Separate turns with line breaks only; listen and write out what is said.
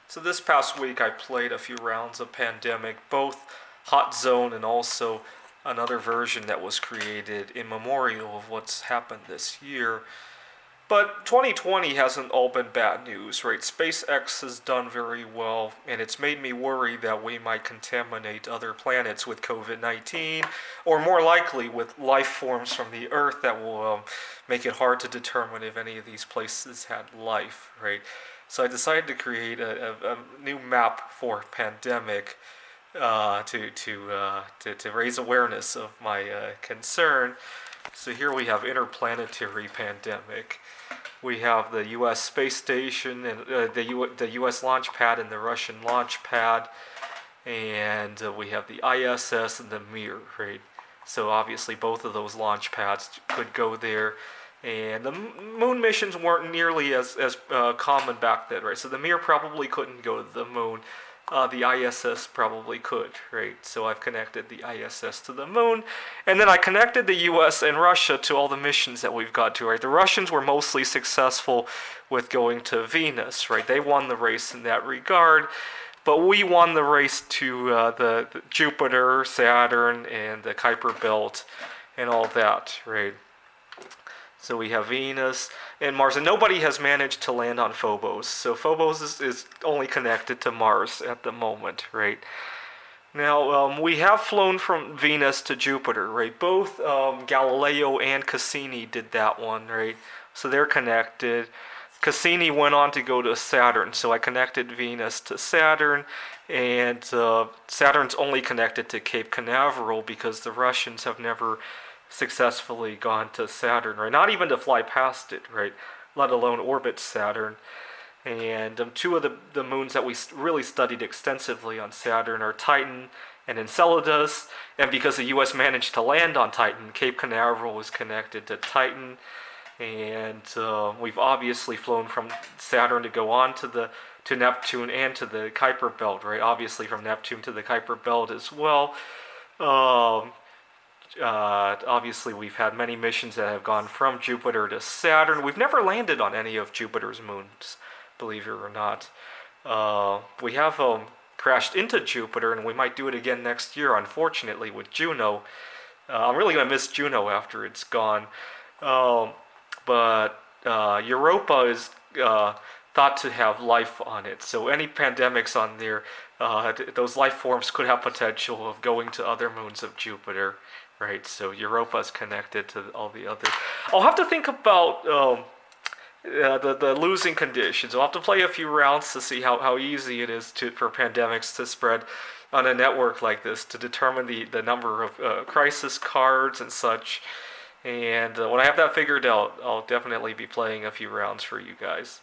So this past week I played a few rounds of Pandemic, both Hot Zone and also another version that was created in memorial of what's happened this year. But 2020 hasn't all been bad news, right? SpaceX has done very well, and it's made me worry that we might contaminate other planets with COVID 19, or more likely with life forms from the Earth that will make it hard to determine if any of these places had life, right? So I decided to create a new map for Pandemic to raise awareness of my concern. So here we have Interplanetary Pandemic. We have the U.S. space station and the U.S. launch pad and the Russian launch pad, and we have the ISS and the Mir, right? So obviously both of those launch pads could go there, and the moon missions weren't nearly as common back then, right? So the Mir probably couldn't go to the moon. The ISS probably could, right? So I've connected the ISS to the moon, and then I connected the US and Russia to all the missions that we've got to, right? The Russians were mostly successful with going to Venus, right? They won the race in that regard, but we won the race to the Jupiter, Saturn, and the Kuiper Belt, and all that, right? So we have Venus and Mars, and nobody has managed to land on Phobos. So Phobos is only connected to Mars at the moment, right? Now, we have flown from Venus to Jupiter, right? Both Galileo and Cassini did that one, right? So they're connected. Cassini went on to go to Saturn, so I connected Venus to Saturn, and Saturn's only connected to Cape Canaveral because the Russians have never successfully gone to Saturn, right? Not even to fly past it, right? Let alone orbit Saturn. And two of the moons that we really studied extensively on Saturn are Titan and Enceladus. And because the U.S. managed to land on Titan, Cape Canaveral was connected to Titan. And we've obviously flown from Saturn to go on to Neptune and to the Kuiper Belt, right? Obviously from Neptune to the Kuiper Belt as well. Obviously, we've had many missions that have gone from Jupiter to Saturn. We've never landed on any of Jupiter's moons, believe it or not. We have crashed into Jupiter, and we might do it again next year, unfortunately, with Juno. I'm really going to miss Juno after it's gone. But Europa is thought to have life on it. So any pandemics on there, those life forms could have potential of going to other moons of Jupiter, right? So Europa's connected to all the others. I'll have to think about the losing conditions. I'll have to play a few rounds to see how easy it is for pandemics to spread on a network like this, to determine the number of crisis cards and such. And when I have that figured out, I'll definitely be playing a few rounds for you guys.